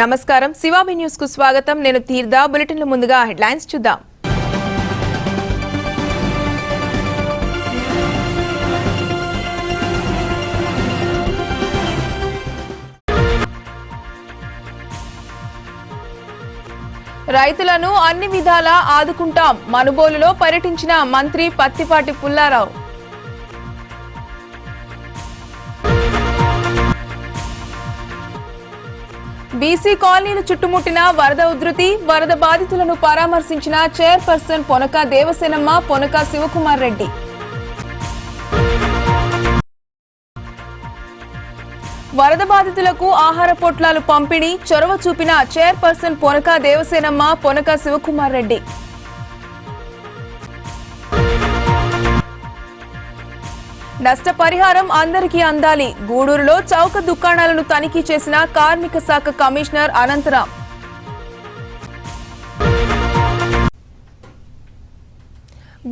నమస్కారం శివాబి న్యూస్ కు స్వాగతం నేను తీర్దా బులెటిన్ లో ముందుగా హెడ్లైన్స్ చూద్దాం రైతులను అన్ని విధాలా ఆదుకుంటాం మనుబోలులో పర్యటించిన మంత్రి పత్తిపాటి పుల్లారావు బీసీ కాలనీలు చుట్టుముట్టిన వరద ఉధృతి వరద బాధితులను పరామర్శించిన చైర్పర్సన్ పొనక దేవసేనమ్మ పొనక శివకుమార్ రెడ్డి వరద బాధితులకు ఆహార పొట్లాలు పంపిణీ చొరవ చూపిన చైర్పర్సన్ పొనక దేవసేనమ్మ పొనక శివకుమార్ రెడ్డి నష్టపరిహారం అందరికీ అందాలి గూడూరులో చౌక దుకాణాలను తనిఖీ చేసిన కార్మిక శాఖ కమిషనర్ అనంతరాం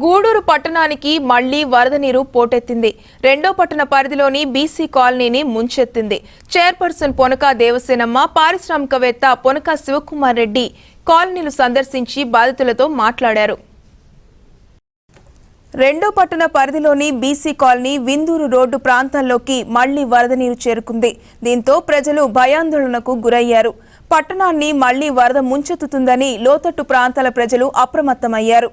గూడూరు పట్టణానికి మళ్లీ వరద నీరు పోటెత్తింది రెండో పట్టణ పరిధిలోని బీసీ కాలనీని ముంచెత్తింది చైర్పర్సన్ పొనక దేవసేనమ్మ పారిశ్రామికవేత్త పొనక శివకుమార్ రెడ్డి కాలనీలు సందర్శించి బాధితులతో మాట్లాడారు రెండో పట్టణ పరిధిలోని బీసీ కాలనీ విందూరు రోడ్డు ప్రాంతాల్లోకి మళ్లీ వరద నీరు చేరుకుంది దీంతో ప్రజలు భయాందోళనకు గురయ్యారు పట్టణాన్ని మళ్లీ వరద ముంచెత్తుతుందని లోతట్టు ప్రాంతాల ప్రజలు అప్రమత్తమయ్యారు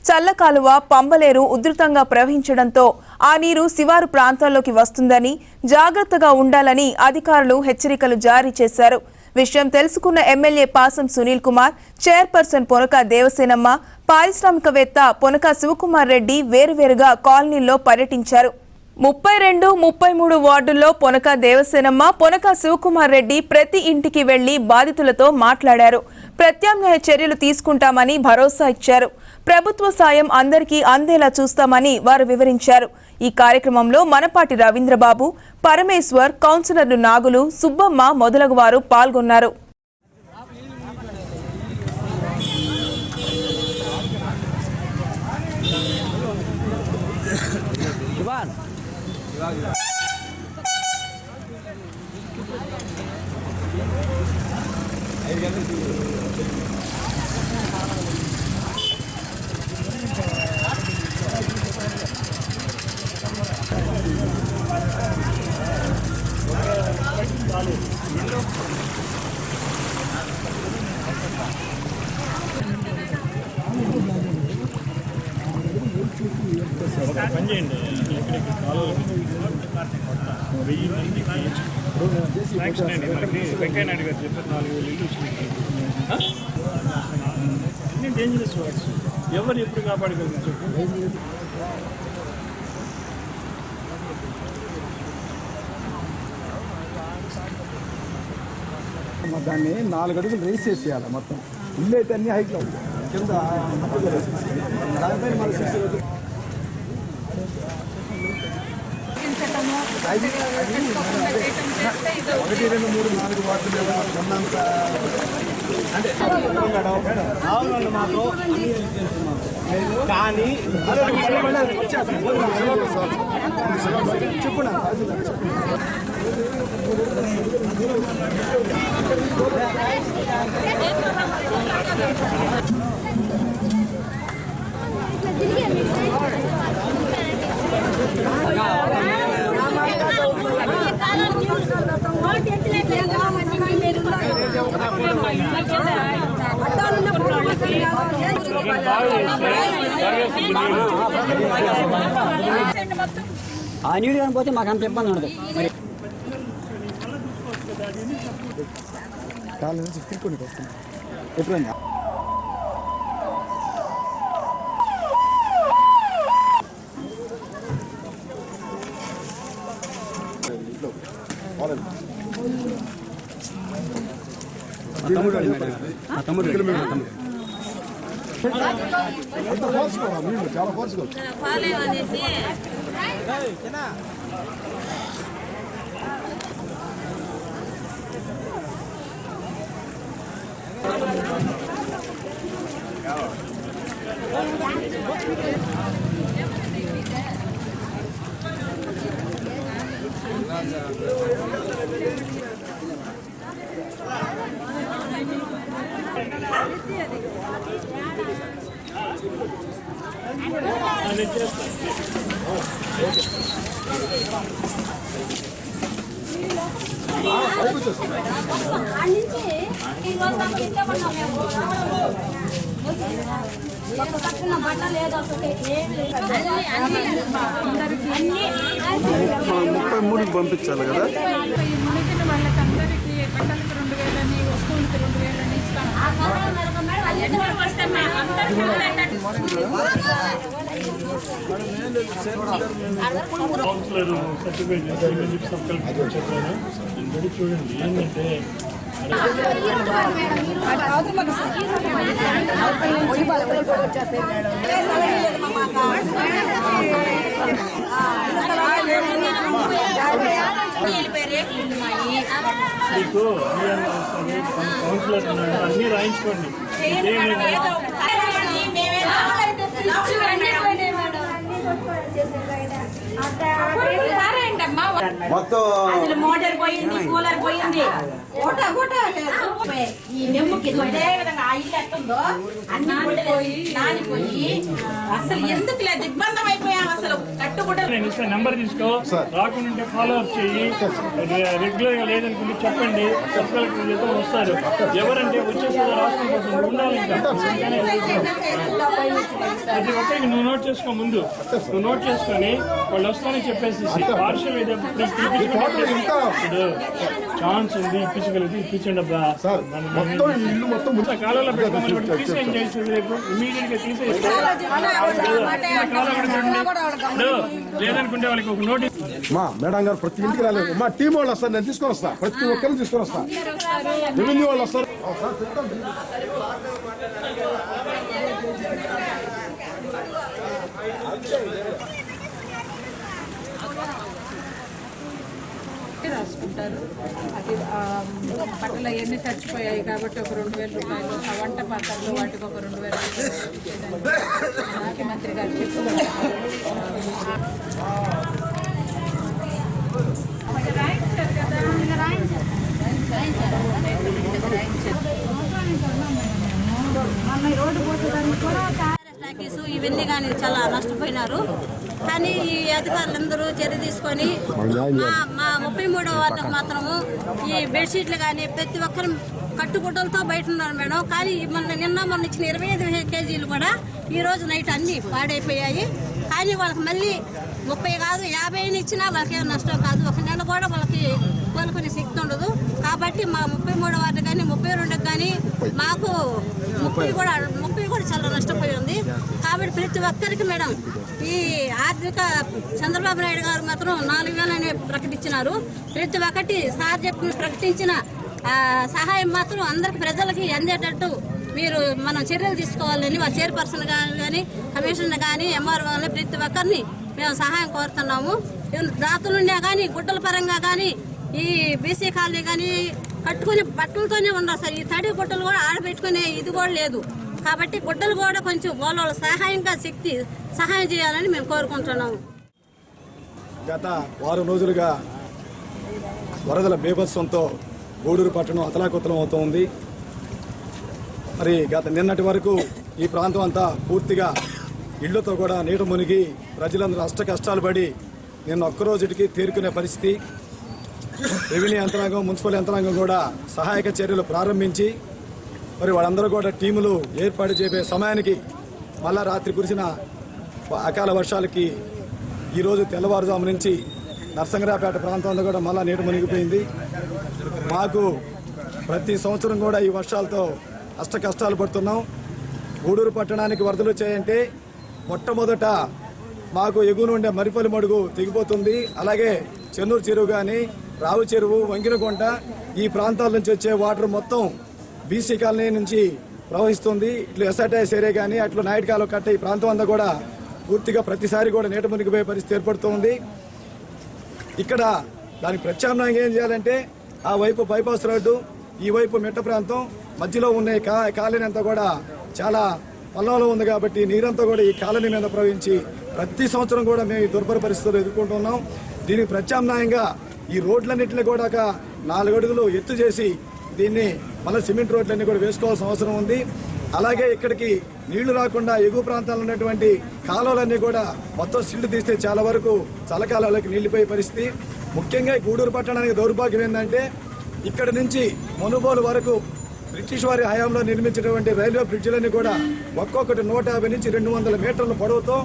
చల్లకాలువ పంబలేరు ఉధృతంగా ప్రవహించడంతో ఆ నీరు శివారు ప్రాంతాల్లోకి వస్తుందని జాగ్రత్తగా ఉండాలని అధికారులు హెచ్చరికలు జారీ చేశారు విషయం తెలుసుకున్న ఎమ్మెల్యే పాసం సునీల్ కుమార్ చైర్పర్సన్ పొనక దేవసేనమ్మ పారిశ్రామికవేత్త పొనక శివకుమార్ రెడ్డి వేరువేరుగా కాలనీల్లో పర్యటించారు 32, 33 వార్డుల్లో పొనక దేవసేనమ్మ పొనక శివకుమార్ రెడ్డి ప్రతి ఇంటికి వెళ్లి బాధితులతో మాట్లాడారు ప్రత్యామ్నాయ చర్యలు తీసుకుంటామని భరోసా ఇచ్చారు ప్రభుత్వ సాయం అందరికీ అందేలా చూస్తామని వారు వివరించారు ఈ కార్యక్రమంలో మనపాటి రవీంద్రబాబు పరమేశ్వర్ కౌన్సిలర్లు నాగులు సుబ్బమ్మ మొదలగు వారు పాల్గొన్నారు వెంకయ్యనాయుడు గారు చెప్పారు 4,000 ఇల్లు వచ్చినాయి డేంజరస్ వర్డ్స్ ఎవరు ఎప్పుడు కాపాడగలరు చెప్పు దాన్ని 4 అడుగులు రేస్ చేసేయాలి మొత్తం ఇల్లు అయితే అన్ని హైట్లో కింద 1, 2, 3, 4 వార్డులు అంటే కానీ చెప్పు ఆ నీళ్ళు కానిపోతే మాకు అంత ఇబ్బంది ఉండదు కాళ్ళ నుంచి తిరుక్కొని వస్తుంది ఎప్పుడైనా చాలా ఫోర్స్ మూడుకి పంపించాలి కదా. మునిగిన వాళ్ళకందరికీ బట్టలకు 2,000 వస్తువులకి 2,000 ఇస్తాం. చూడండి ఏంటంటే మీకు కౌన్సిలర్ అన్ని రాయించుకోండి. మొత్తం అసలు మోటార్ పోయింది, కూలర్ పోయింది, ఈ నెమ్ముకి ఇదే విధంగా ఆ ఇల్లు ఎట్టుందో అన్ని నానిపోయి అసలు ఎందుకు లేదు దిగ్బంధం అయిపోయాం. అసలు కట్టుబడి నేను ఇస్తే నెంబర్ తీసుకో, రాకుండా ఫాలో అప్ చేయి. రెగ్యులర్ గా లేదనుకుంటే చెప్పండి, సబ్ కలెక్టర్ వస్తారు. ఎవరంటే వచ్చేసేదో రాసుకుంటుంది ఉండాలి. ఇంకా ప్రతి ఒక్కరికి నువ్వు నోట్ చేసుకో. ముందు నువ్వు నోట్ చేసుకొని వాళ్ళు వస్తానని చెప్పేసి పార్షల్ ఛాన్స్ ఉంది, ఇప్పించగలిగితే ఇప్పించండి అబ్బా. కాలంలో పెట్టుకోమని తీసేం చేస్తుంది. రేపు ఇమీడియట్ గా తీసేసి లేదనుకుంటే వాళ్ళకి ఒక నోటీస్. మా మేడం గారు ప్రతి ఇంటికి రాలేదు. మా టీం వాళ్ళు వస్తారు, నేను తీసుకొని వస్తా. ప్రతి ఒక్కరిని తీసుకొని వస్తా. రెవెన్యూ వాళ్ళు వస్తారు. రాసుకుంటారు. అది బట్టలు అవన్నీ చచ్చిపోయాయి కాబట్టి ఒక 2,000 రూపాయలు, ఆ వంట పాత్రలు వాటికి ఒక 2,000 రూపాయలు ముఖ్యమంత్రి గారు చెప్తున్నారు. రాయించారు కదా, ఇవన్నీ కానీ చాలా నష్టపోయినారు. కానీ ఈ అధికారులందరూ చర్య తీసుకొని మా 33వ వార్డుకు మాత్రము ఈ బెడ్షీట్లు కానీ ప్రతి ఒక్కరు కట్టుగుడ్డలతో బయట ఉన్నారు మేడం. కానీ మొన్న ఇచ్చిన 25 కేజీలు కూడా ఈరోజు నైట్ అన్నీ పాడైపోయాయి. కానీ వాళ్ళకి మళ్ళీ 30 కాదు 50 ఇచ్చినా వాళ్ళకి ఏం నష్టం కాదు. ఒక నెల కూడా వాళ్ళకి కోలుకునే శక్తి ఉండదు. కాబట్టి మా 33వ వార్డు కానీ 32కి కానీ మాకు 30 కూడా చాలా నష్టపోయి ఉంది. కాబట్టి ప్రతి ఒక్కరికి మేడం ఈ ఆర్థిక చంద్రబాబు నాయుడు గారు మాత్రం 4,000 అని ప్రకటించినారు. ప్రతి ఒక్కటి సార్ చెప్పి ప్రకటించిన సహాయం మాత్రం అందరికి ప్రజలకి అందేటట్టు మనం చర్యలు తీసుకోవాలని మా చైర్పర్సన్ కానీ కమిషనర్ కానీ ఎంఆర్ఓ కానీ ప్రతి ఒక్కరిని మేము సహాయం కోరుతున్నాము. దాతలుండే కానీ గుడ్డల పరంగా కానీ ఈ బీసీ కాలనీ కానీ కట్టుకునే బట్టలతోనే ఉన్నారు సార్. ఈ తడి గుడ్డలు కూడా ఆడబెట్టుకునే ఇది కూడా లేదు. కాబట్టి గుడ్డలు కూడా కొంచెం వాళ్ళ సహాయం చేయాలని మేము కోరుకుంటున్నాము. గత వారం రోజులుగా వరదల బీభత్సంతో గూడూరు పట్టణం అతలాకుతలం అవుతోంది. మరి నిన్నటి వరకు ఈ ప్రాంతం అంతా పూర్తిగా ఇళ్లతో కూడా నీట మునిగి ప్రజలందరూ అష్ట కష్టాలు పడి నిన్న ఒక్కరోజుకి తేరుకునే పరిస్థితి. రెవెన్యూ యంత్రాంగం, మున్సిపల్ యంత్రాంగం కూడా సహాయక చర్యలు ప్రారంభించి మరి వాళ్ళందరూ కూడా టీములు ఏర్పాటు చేసే సమయానికి మళ్ళా రాత్రి కురిసిన అకాల వర్షాలకి ఈరోజు తెల్లవారుజాము నుంచి నర్సంగరాపేట ప్రాంతంలో కూడా మళ్ళా నీట మునిగిపోయింది. మాకు ప్రతి సంవత్సరం కూడా ఈ వర్షాలతో అష్ట కష్టాలు పడుతున్నాం. గూడూరు పట్టణానికి వరదలు వచ్చాయంటే మొట్టమొదట మాకు ఎగువన ఉండే మరిపల్లి మడుగు తెగిపోతుంది. అలాగే చెన్నూరు చెరువు కానీ, రావు చెరువు, వంగినకొండ ఈ ప్రాంతాల నుంచి వచ్చే వాటర్ మొత్తం బీసీ కాలనీ నుంచి ప్రవహిస్తుంది. ఇట్లు ఎస్ఆర్టీఎస్ ఏరియా కానీ, అట్లు నాయుడు కాలువ కట్ట ఈ ప్రాంతం అంతా కూడా పూర్తిగా ప్రతిసారి కూడా నీట మునిగిపోయే పరిస్థితి ఏర్పడుతుంది. ఇక్కడ దానికి ప్రత్యామ్నాయంగా ఏం చేయాలంటే ఆ వైపు బైపాస్ రోడ్డు, ఈ వైపు మిట్ట ప్రాంతం మధ్యలో ఉన్న కాలనీ అంతా కూడా చాలా పల్లంలో ఉంది. కాబట్టి నీరంతా కూడా ఈ కాలనీ మీద ప్రవహించి ప్రతి సంవత్సరం కూడా మేము ఈ దుర్భర పరిస్థితులు ఎదుర్కొంటున్నాం. దీనికి ప్రత్యామ్నాయంగా ఈ రోడ్లన్నింటినీ కూడా 4 అడుగులు ఎత్తు చేసి దీన్ని మళ్ళీ సిమెంట్ రోడ్లన్నీ కూడా వేసుకోవాల్సిన అవసరం ఉంది. అలాగే ఇక్కడికి నీళ్లు రాకుండా ఎగువ ప్రాంతాల్లో ఉన్నటువంటి కాలువలన్నీ కూడా మొత్తం సిల్లు తీస్తే చాలా వరకు చలకాలంలోకి నీళ్లిపోయే పరిస్థితి. ముఖ్యంగా ఈ గూడూరు పట్టణానికి దౌర్భాగ్యం ఏంటంటే ఇక్కడి నుంచి మునుగోలు వరకు బ్రిటిష్ వారి హయాంలో నిర్మించినటువంటి రైల్వే బ్రిడ్జిలన్నీ కూడా ఒక్కొక్కటి 150 నుంచి 200 మీటర్ల పొడవుతో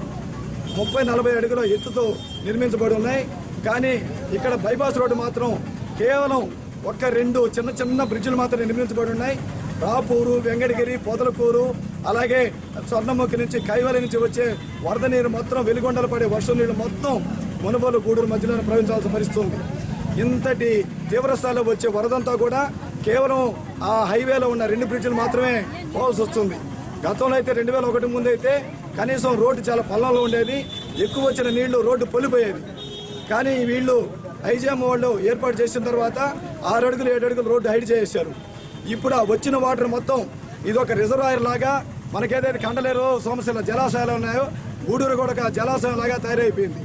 30-40 అడుగుల ఎత్తుతో నిర్మించబడి ఉన్నాయి. కానీ ఇక్కడ బైపాస్ రోడ్డు మాత్రం కేవలం 1-2 చిన్న బ్రిడ్జిలు మాత్రం నిర్మించబడి ఉన్నాయి. రాపూరు, వెంకటగిరి, పొదలకూరు, అలాగే స్వర్ణముఖి నుంచి కైవలి నుంచి వచ్చే వరద నీరు మొత్తం వెలిగొండలు పడే వర్షం నీళ్లు మొత్తం మునుగోలు గూడూరు మధ్యలో ప్రవహించాల్సిన పరిస్థితి ఉంది. ఇంతటి తీవ్రస్థాయిలో వచ్చే వరదంతా కూడా కేవలం ఆ హైవేలో ఉన్న 2 బ్రిడ్జిలు మాత్రమే పోవాల్సి వస్తుంది. గతంలో అయితే 2001 ముందు అయితే కనీసం రోడ్డు చాలా పల్లంలో ఉండేది, ఎక్కువ వచ్చిన నీళ్లు రోడ్డు పొలిపోయేది. కానీ వీళ్ళు ఐజీఎం వాళ్ళు ఏర్పాటు చేసిన తర్వాత 6 అడుగులు 7 అడుగులు రోడ్డు హైడ్ చేశారు. ఇప్పుడు ఆ వచ్చిన వాటర్ మొత్తం ఇదొక రిజర్వాయర్ లాగా మనకేదైతే కండలేరు సోమశిల జలాశయాలు ఉన్నాయో గూడూరు కూడా ఒక జలాశయం లాగా తయారైపోయింది.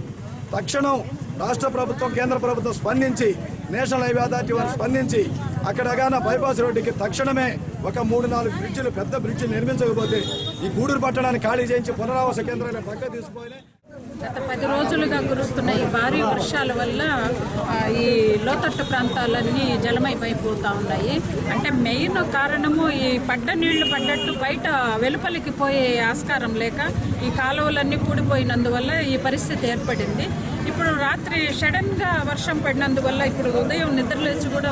తక్షణం రాష్ట్ర ప్రభుత్వం, కేంద్ర ప్రభుత్వం స్పందించి, నేషనల్ హైవే అథారిటీ వారు స్పందించి అక్కడగాన బైపాస్ రోడ్డుకి తక్షణమే ఒక 3-4 బ్రిడ్జిలు, పెద్ద బ్రిడ్జిలు నిర్మించకపోతే ఈ గూడూరు పట్టణాన్ని ఖాళీ చేయించి పునరావాస కేంద్రాన్ని పక్క తీసుకుపోయి గత 10 రోజులుగా కురుస్తున్న ఈ భారీ వర్షాల వల్ల ఈ లోతట్టు ప్రాంతాలన్నీ జలమైపోతూ ఉన్నాయి. అంటే మెయిన్ కారణము ఈ పడ్డ నీళ్లు పడ్డట్టు బయట వెలుపలికి పోయే ఆస్కారం లేక ఈ కాలువలన్నీ కూడిపోయినందువల్ల ఈ పరిస్థితి ఏర్పడింది. ఇప్పుడు రాత్రి సడన్గా వర్షం పడినందువల్ల ఇప్పుడు ఉదయం నిద్రలేచి కూడా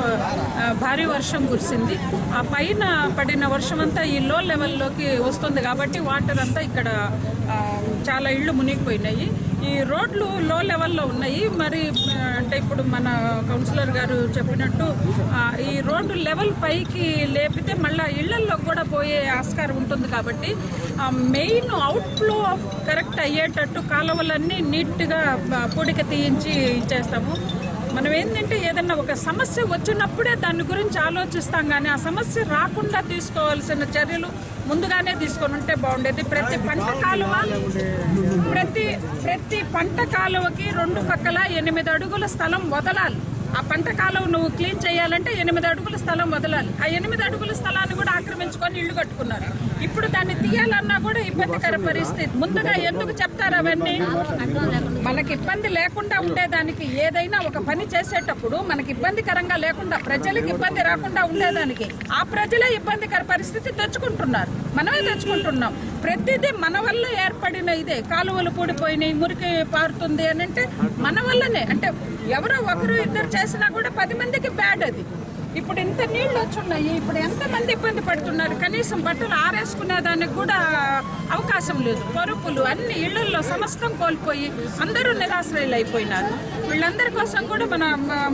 భారీ వర్షం కురిసింది. ఆ పైన పడిన వర్షం అంతా ఈ లో లెవెల్లోకి వస్తుంది కాబట్టి వాటర్ అంతా ఇక్కడ చాలా ఇళ్ళు మునిగిపోయినాయి. ఈ రోడ్లు లో లెవెల్లో ఉన్నాయి. మరి అంటే ఇప్పుడు మన కౌన్సిలర్ గారు చెప్పినట్టు ఈ రోడ్డు లెవెల్ పైకి లేపితే మళ్ళీ ఇళ్లల్లో కూడా పోయే ఆస్కారం ఉంటుంది కాబట్టి మెయిన్ అవుట్ఫ్లో కరెక్ట్ అయ్యేటట్టు కాలువలన్నీ నీట్గా పొడిక తీయించి ఇచ్చేస్తాము. మనం ఏంటంటే ఏదన్నా ఒక సమస్య వచ్చినప్పుడే దాని గురించి ఆలోచిస్తాం, కానీ ఆ సమస్య రాకుండా తీసుకోవాల్సిన చర్యలు ముందుగానే తీసుకొని ఉంటే బాగుండేది. ప్రతి పంట కాలువకి 2 పక్కల 8 అడుగుల స్థలం వదలాలి. ఆ పంట కాలువ నువ్వు క్లీన్ చేయాలంటే 8 అడుగుల స్థలం వదలాలి. ఆ 8 అడుగుల స్థలాన్ని కూడా ఆక్రమించుకొని ఇళ్లు కట్టుకున్నారు. ఇప్పుడు దాన్ని తీయాలన్నా కూడా ఇబ్బందికర పరిస్థితి. ముందుగా ఎందుకు చెప్తారు అవన్నీ? మనకి ఇబ్బంది లేకుండా ఉండేదానికి, ఏదైనా ఒక పని చేసేటప్పుడు మనకి ఇబ్బందికరంగా లేకుండా, ప్రజలకు ఇబ్బంది రాకుండా ఉండేదానికి ఆ ప్రజలే ఇబ్బందికర పరిస్థితి తెచ్చుకుంటున్నారు. మనమే తెచ్చుకుంటున్నాం. ప్రతిదీ మన వల్ల ఏర్పడిన ఇదే. కాలువలు కూడిపోయినాయి, మురికి పారుతుంది అని అంటే మన వల్లనే. అంటే ఎవరో ఒకరు ఇద్దరు చేసినా కూడా 10 మందికి బ్యాడ్ అది. ఇప్పుడు ఇంత నీళ్ళు వచ్చున్నాయి, ఇప్పుడు ఎంతమంది ఇబ్బంది పడుతున్నారు. కనీసం బట్టలు ఆరేసుకునేదానికి కూడా అవకాశం లేదు. పరుపులు అన్ని ఇళ్లలో సమస్తం కోల్పోయి అందరూ నిరాశ్రయులు అయిపోయినారు. వీళ్ళందరి కోసం కూడా మన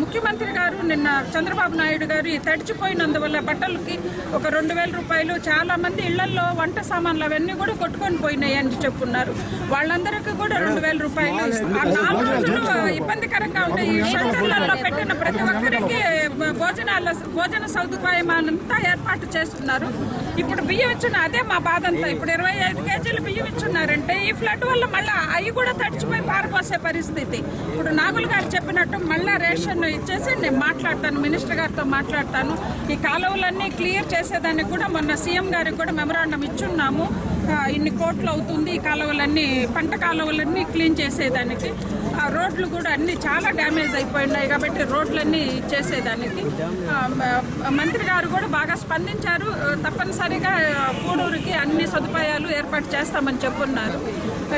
ముఖ్యమంత్రి గారు నిన్న చంద్రబాబు నాయుడు గారు ఈ తడిచిపోయినందువల్ల బట్టలకి ఒక 2,000 రూపాయలు, చాలా మంది ఇళ్లలో వంట సామాన్లు అవన్నీ కూడా కొట్టుకొని పోయినాయి అని చెప్పున్నారు. వాళ్ళందరికీ కూడా 2,000 రూపాయలు. ఆ 4 రోజులు ఇబ్బందికరంగా ఉండే ఈ షెల్టర్లలో పెట్టిన ప్రతి ఒక్కరికి భోజన సదుపాయం అంతా ఏర్పాటు చేస్తున్నారు. ఇప్పుడు బియ్యం ఇచ్చిన అదే మా బాధ అంతా. ఇప్పుడు 25 కేజీలు బియ్యం ఇచ్చున్నారంటే ఈ ఫ్లడ్ వల్ల మళ్ళీ అవి కూడా తడిచిపోయి పారిపోసే పరిస్థితి. ఇప్పుడు నాగులు గారు చెప్పినట్టు మళ్ళీ రేషన్ ఇచ్చేసి నేను మాట్లాడతాను, మినిస్టర్ గారితో మాట్లాడతాను. ఈ కాలువలన్నీ క్లియర్ చేసేదానికి కూడా మొన్న సీఎం గారికి కూడా మెమరాండం ఇచ్చున్నాము. ఇన్ని కోట్లు అవుతుంది ఈ కాలువలన్నీ, పంట కాలువలన్నీ క్లీన్ చేసేదానికి. ఆ రోడ్లు కూడా అన్ని చాలా డ్యామేజ్ అయిపోయినాయి కాబట్టి రోడ్లన్నీ చేసేదానికి మంత్రి గారు కూడా బాగా స్పందించారు. తప్పనిసరిగా గూడూరుకి అన్ని సదుపాయాలు ఏర్పాటు చేస్తామని చెప్పున్నారు.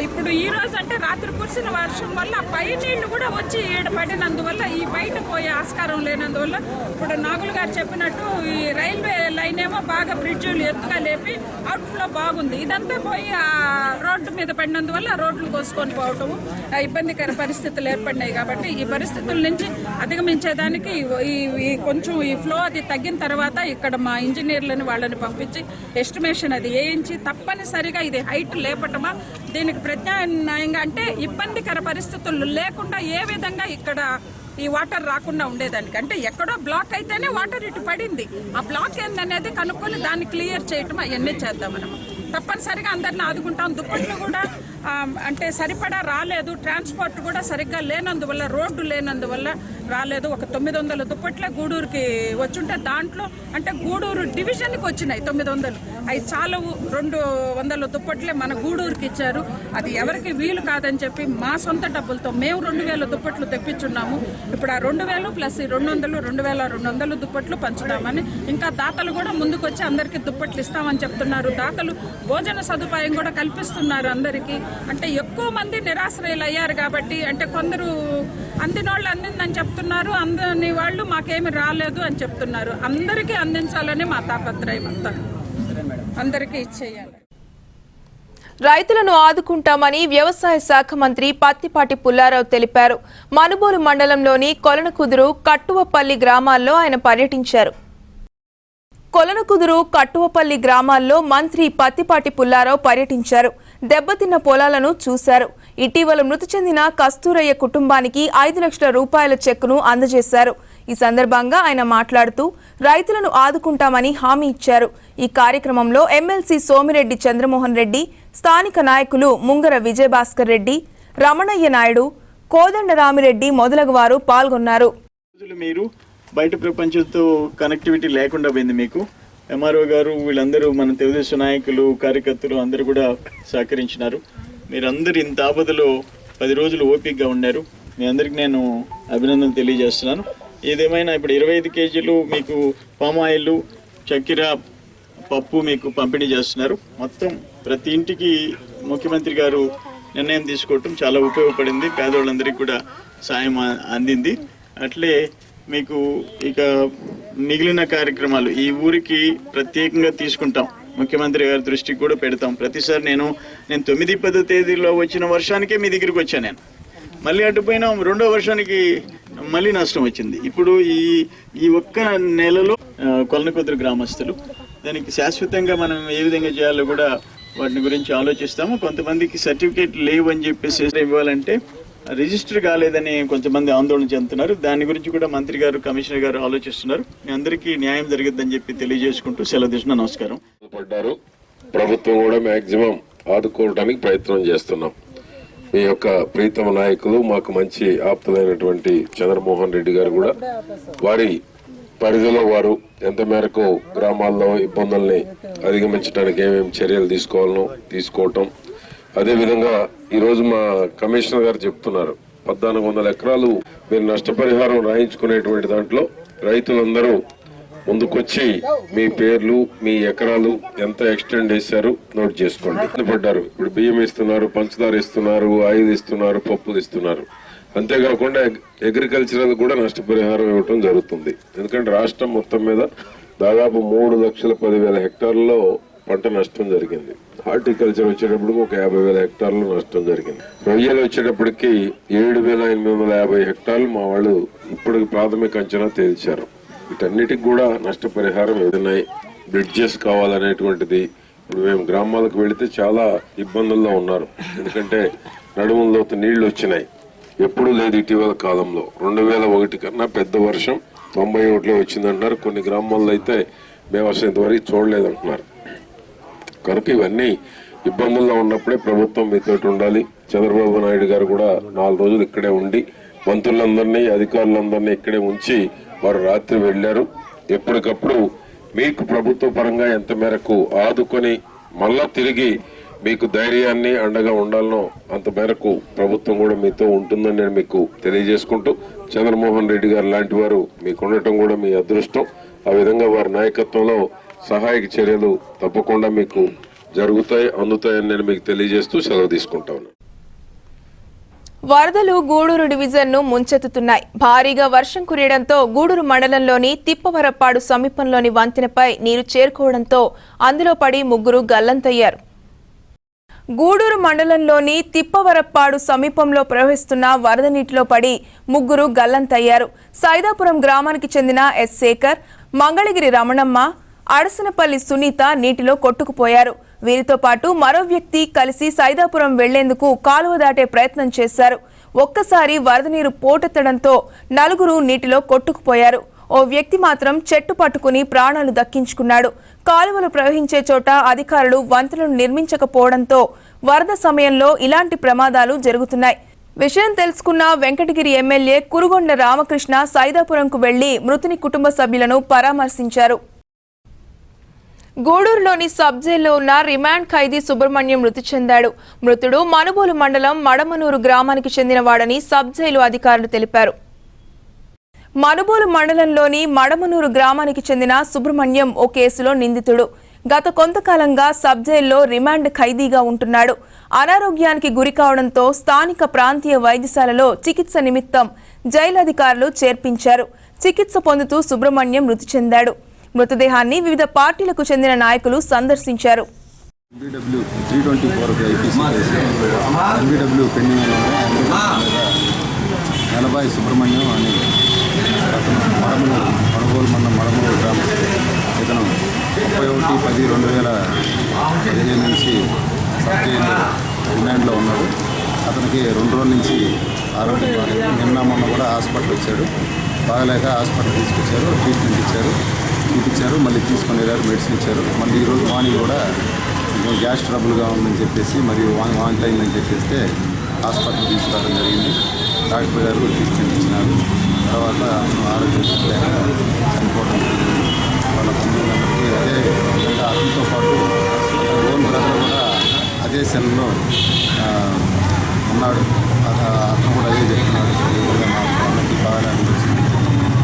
ఇప్పుడు ఈ రోజు అంటే రాత్రి కురిసిన వర్షం వల్ల పై నీళ్లు కూడా వచ్చి ఈడ పడినందువల్ల ఈ బయట పోయే ఆస్కారం లేనందువల్ల ఇప్పుడు నాగులు గారు చెప్పినట్టు ఈ రైల్వే లైన్ ఏమో బాగా బ్రిడ్జిలు ఎత్తుగా లేపి అవుట్ఫ్లో బాగుంది. ఇదంతా పోయి ఆ రోడ్డు మీద పడినందువల్ల రోడ్లు కోసుకొని పోవటం ఇబ్బందికర పరిస్థితులు ఏర్పడినాయి. కాబట్టి ఈ పరిస్థితుల నుంచి అధిగమించేదానికి ఈ కొంచెం ఈ ఫ్లో అది తగ్గిన తర్వాత ఇక్కడ మా ఇంజనీర్లను వాళ్ళని పంపించి ఎస్టిమేషన్ అది వేయించి తప్పనిసరిగా ఇది హైట్ లేపటమా, దీనికి ప్రత్యామ్నాయంగా అంటే ఇబ్బందికర పరిస్థితులు లేకుండా ఏ విధంగా ఇక్కడ ఈ వాటర్ రాకుండా ఉండేదానికి, అంటే ఎక్కడో బ్లాక్ అయితేనే వాటర్ ఇటు పడింది, ఆ బ్లాక్ ఏందనేది కనుక్కొని దాన్ని క్లియర్ చేయటం అవన్నీ చేద్దాం. మనం తప్పనిసరిగా అందరిని ఆదుకుంటాం. దుప్పట్లు కూడా అంటే సరిపడా రాలేదు. ట్రాన్స్పోర్ట్ కూడా సరిగ్గా లేనందువల్ల, రోడ్డు లేనందువల్ల రాలేదు. ఒక 900 దుప్పట్లే గూడూరుకి వచ్చుంటే దాంట్లో అంటే గూడూరు డివిజన్కి వచ్చినాయి 900. అవి చాలవు. 200 దుప్పట్లే మన గూడూరుకి ఇచ్చారు. అది ఎవరికి వీలు కాదని చెప్పి మా సొంత డబ్బులతో మేము 2000 దుప్పట్లు తెప్పించున్నాము. ఇప్పుడు ఆ 2000 ప్లస్ 200 2200 దుప్పట్లు పంచుతామని, ఇంకా దాతలు కూడా ముందుకు వచ్చి అందరికీ దుప్పట్లు ఇస్తామని చెప్తున్నారు. దాతలు భోజన సదుపాయం కూడా కల్పిస్తున్నారు అందరికీ. అంటే ఎక్కువ మంది నిరాశ్రయులు అయ్యారు కాబట్టి, అంటే కొందరు అందినోళ్ళు అందిందని చెప్తున్నారు, అందని వాళ్ళు మాకేమి రాలేదు అని చెప్తున్నారు. అందరికీ అందించాలని మా తాపత్రయం అంతా, అందరికీ ఇచ్చేయాలి. రైతులను ఆదుకుంటామని వ్యవసాయ శాఖ మంత్రి పత్తిపాటి పుల్లారావు తెలిపారు. మనుబోలు మండలంలోని కొలనకుదురు, కట్టువపల్లి గ్రామాల్లో ఆయన పర్యటించారు. కొలనకుదురు, కట్టువపల్లి గ్రామాల్లో మంత్రి పత్తిపాటి పుల్లారావు పర్యటించారు. దెబ్బతిన్న పొలాలను చూశారు. ఇటీవల మృతి చెందిన కస్తూరయ్య కుటుంబానికి 5 లక్షల రూపాయల చెక్కును అందజేశారు. ఈ సందర్భంగా ఆయన మాట్లాడుతూ రైతులను ఆదుకుంటామని హామీ ఇచ్చారు. ఈ కార్యక్రమంలో ఎమ్మెల్సీ సోమిరెడ్డి చంద్రమోహన్ రెడ్డి, స్థానిక నాయకులు ముంగర విజయభాస్కర్ రెడ్డి, రమణయ్య నాయుడు, కోదండరామిరెడ్డి మొదలగు వారు పాల్గొన్నారు. మీరు బయట ప్రపంచంతో కనెక్టివిటీ లేకుండా పోయింది. మీకు ఎంఆర్ఓ గారు వీళ్ళందరూ మన తెలుగుదేశం నాయకులు, కార్యకర్తలు అందరూ కూడా సహకరించినారు. మీరందరూ ఇంత ఆపదలో 10 రోజులు ఓపికగా ఉన్నారు. మీ అందరికి నేను అభినందనలు తెలియజేస్తున్నాను. ఏదేమైనా ఇప్పుడు 25 కేజీలు మీకు పామాయిల్, చక్కెర, పప్పు మీకు పంపిణీ చేస్తున్నారు. మొత్తం ప్రతి ఇంటికి ముఖ్యమంత్రి గారు నిర్ణయం తీసుకోవటం చాలా ఉపయోగపడింది. పేదవాళ్ళందరికీ కూడా సాయం అందింది. అట్లే మీకు ఇక మిగిలిన కార్యక్రమాలు ఈ ఊరికి ప్రత్యేకంగా తీసుకుంటాం. ముఖ్యమంత్రి గారి దృష్టికి కూడా పెడతాం. ప్రతిసారి నేను 9-10 తేదీలో వచ్చిన వర్షానికే మీ దగ్గరికి వచ్చాను. నేను మళ్ళీ అటుపోయిన 2వ వర్షానికి మళ్ళీ నష్టం వచ్చింది. ఇప్పుడు ఈ ఒక్క నెలలో కొలనకుదురు గ్రామస్తులు దానికి శాశ్వతంగా మనం ఏ విధంగా చేయాలో కూడా వాటిని గురించి ఆలోచిస్తాము. కొంతమందికి సర్టిఫికేట్ లేవు అని చెప్పేసి ఇవ్వాలంటే రిజిస్టర్ కాలేదని కొంతమంది ఆందోళన చెందుతున్నారు. దాని గురించి కూడా మంత్రి గారు, కమిషనర్ గారు ఆలోచిస్తున్నారు. మీ అందరికీ న్యాయం జరుగుతుందని చెప్పి తెలియజేసుకుంటూ సెలవు తీసుకున్నా. నమస్కారం. పడ్డారు. ప్రభుత్వం కూడా మాక్సిమం ఆదుకోవడానికి ప్రయత్నం చేస్తున్నాం. మీ యొక్క ప్రీతమ నాయకులు, మాకు మంచి ఆప్తులైనటువంటి చంద్రమోహన్ రెడ్డి గారు కూడా వారి పరిధిలో వారు ఎంత మేరకు గ్రామాల్లో ఇబ్బందుల్ని అధిగమించడానికి ఏమేమి చర్యలు తీసుకోవాలనో తీసుకోవటం. అదేవిధంగా ఈరోజు మా కమిషనర్ గారు చెప్తున్నారు 1400 ఎకరాలు మీరు నష్టపరిహారం రాయించుకునేటువంటి దాంట్లో రైతులందరూ ముందుకొచ్చి మీ పేర్లు, మీ ఎకరాలు ఎంత ఎక్స్టెండ్ చేశారు నోట్ చేసుకోండి. పడ్డారు. ఇప్పుడు బియ్యం ఇస్తున్నారు, పంచదార ఇస్తున్నారు, ఆయిల్ ఇస్తున్నారు, పప్పులు ఇస్తున్నారు. అంతేకాకుండా అగ్రికల్చరల్ కూడా నష్టపరిహారం ఇవ్వటం జరుగుతుంది. ఎందుకంటే రాష్ట్రం మొత్తం మీద దాదాపు 3,10,000 హెక్టార్లలో పంట నష్టం జరిగింది. హార్టికల్చర్ వచ్చేటప్పటికి ఒక 50,000 హెక్టార్లు నష్టం జరిగింది. రొయ్యలు వచ్చేటప్పటికి 7,850 హెక్టార్లు మా వాళ్ళు ఇప్పుడు ప్రాథమిక అంచనా తేల్చారు. వీటన్నిటికి కూడా నష్టపరిహారం ఏదైనాయి. బ్రిడ్జెస్ కావాలనేటువంటిది ఇప్పుడు మేము గ్రామాలకు వెళితే చాలా ఇబ్బందుల్లో ఉన్నారు. ఎందుకంటే నడుములలోతు నీళ్లు వచ్చినాయి. ఎప్పుడు లేదు ఇటీవల కాలంలో. 2001 కన్నా పెద్ద వర్షం 91లో వచ్చిందంటున్నారు. కొన్ని గ్రామాల్లో అయితే మేము అసలు ఇంతవరకు చూడలేదంటున్నారు. కనుక ఇవన్నీ ఇబ్బందుల్లో ఉన్నప్పుడే ప్రభుత్వం మీతో ఉండాలి. చంద్రబాబు నాయుడు గారు కూడా 4 రోజులు ఇక్కడే ఉండి మంత్రులందరినీ, అధికారులందరినీ ఇక్కడే ఉంచి వారు రాత్రి వెళ్లారు. ఎప్పటికప్పుడు మీకు ప్రభుత్వ పరంగా ఎంత మేరకు ఆదుకొని మళ్ళా తిరిగి మీకు ధైర్యాన్ని అండగా ఉండాలనో అంత మేరకు ప్రభుత్వం కూడా మీతో ఉంటుందని నేను మీకు తెలియజేసుకుంటూ, చంద్రమోహన్ రెడ్డి గారు లాంటి వారు మీకు ఉండటం కూడా మీ అదృష్టం. ఆ విధంగా వారి నాయకత్వంలో సహాయక చర్యలు తప్పకుండా మీకు జరుగుతాయి, అందుతాయని నేను మీకు తెలియజేస్తూ సెలవు తీసుకుంటా ఉన్నాను. వరదలు గూడూరు డివిజన్ను ముంచెత్తుతున్నాయి. భారీగా వర్షం కురియడంతో గూడూరు మండలంలోని తిప్పవరప్పాడు సమీపంలోని వంతెనపై నీరు చేరుకోవడంతో అందులో పడి 3 గల్లంతయ్యారు. గూడూరు మండలంలోని తిప్పవరప్పాడు సమీపంలో ప్రవహిస్తున్న వరద నీటిలో పడి 3 గల్లంతయ్యారు. సైదాపురం గ్రామానికి చెందిన ఎస్ శేఖర్, మంగళగిరి రమణమ్మ, అడసనపల్లి సునీత నీటిలో కొట్టుకుపోయారు. వీరితో పాటు మరో వ్యక్తి కలిసి సైదాపురం వెళ్లేందుకు కాలువ దాటే ప్రయత్నం చేశారు. ఒక్కసారి వరద నీరు పోటెత్తడంతో 4 నీటిలో కొట్టుకుపోయారు. ఓ వ్యక్తి మాత్రం చెట్టు పట్టుకుని ప్రాణాలు దక్కించుకున్నాడు. కాలువలు ప్రవహించే చోట అధికారులు వంతెనలు నిర్మించకపోవడంతో వరద సమయంలో ఇలాంటి ప్రమాదాలు జరుగుతున్నాయి. విషయం తెలుసుకున్న వెంకటగిరి ఎమ్మెల్యే కురుగొండ రామకృష్ణ సైదాపురంకు వెళ్లి మృతుని కుటుంబ సభ్యులను పరామర్శించారు. గూడూరులోని సబ్ జైల్లో ఉన్న రిమాండ్ ఖైదీ సుబ్రహ్మణ్యం మృతి చెందాడు. మృతుడు మనుబోలు మండలం మడమనూరు గ్రామానికి చెందినవాడని సబ్ జైలు అధికారులు తెలిపారు. మనుబోలు మండలంలోని మడమనూరు గ్రామానికి చెందిన సుబ్రహ్మణ్యం ఓ కేసులో నిందితుడు. గత కొంతకాలంగా సబ్ జైల్లో రిమాండ్ ఖైదీగా ఉంటున్నాడు. అనారోగ్యానికి గురి కావడంతో స్థానిక ప్రాంతీయ వైద్యశాలలో చికిత్స నిమిత్తం జైలు అధికారులు చేర్పించారు. చికిత్స పొందుతూ సుబ్రహ్మణ్యం మృతి చెందాడు. మృతదేహాన్ని వివిధ పార్టీలకు చెందిన నాయకులు సందర్శించారు. సుబ్రహ్మణ్యం అని మడమూరు మడమూరు గ్రామం ఇతను 31/10/2015 నుంచి సబ్ జైలు రిమాండ్లో ఉన్నాడు. అతనికి 2 రోజుల నుంచి ఆరోగ్యం బాగాలేదు. నిన్న మొన్న కూడా హాస్పిటల్ వచ్చాడు. బాగలేక హాస్పిటల్ తీసుకొచ్చారు, ట్రీట్మెంట్ ఇచ్చారు, చూపించారు, మళ్ళీ తీసుకొని వెళ్ళారు, మెడిసిన్ ఇచ్చారు. మళ్ళీ ఈరోజు మార్నింగ్ కూడా గ్యాస్ ట్రబుల్గా ఉందని చెప్పేసి మరియు వాంతి అయిందని చెప్పేస్తే హాస్పిటల్ తీసుకురావడం జరిగింది. డాక్టర్ గారు ట్రీట్మెంట్ ఇచ్చినారు. తర్వాత ఆరోగ్యం చనిపోవడం జరిగింది. వాళ్ళ బంధువులందరికీ అదే విధంగా అతనితో పాటు ఓన్ బ్రదర్ కూడా అదే సెల్లో ఉన్నాడు. అతను కూడా అదే చెప్తున్నాడు. ఈ విధంగా మా వాళ్ళకి బాగా అనిపించింది.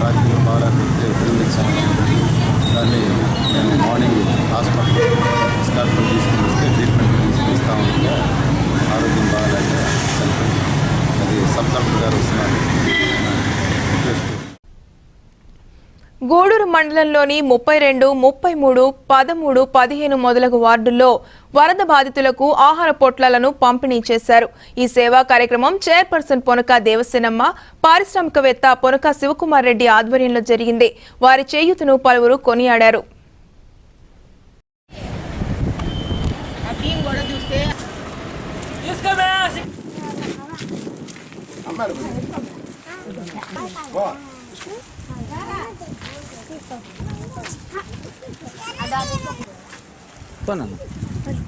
రాత్రి బాగా పెడితే ఉపయోగించాను. దాన్ని నేను మార్నింగ్ హాస్పిటల్ తీసుకుని వస్తే ట్రీట్మెంట్ తీసుకునిస్తా ఉంటే ఆరోగ్యం బాగాలేక చనిపోయింది. అది సబ్ కలెక్టర్ గారు వస్తున్నారు. గూడూరు మండలంలోని 32, 33, 13, 15 మొదలగు వార్డుల్లో వరద బాధితులకు ఆహార పొట్లాలను పంపిణీ చేశారు. ఈ సేవా కార్యక్రమం చైర్పర్సన్ పొనక దేవసేనమ్మ, పారిశ్రామికవేత్త పొనక శివకుమార్ రెడ్డి ఆధ్వర్యంలో జరిగింది. వారి చేయూతను పలువురు కొనియాడారు.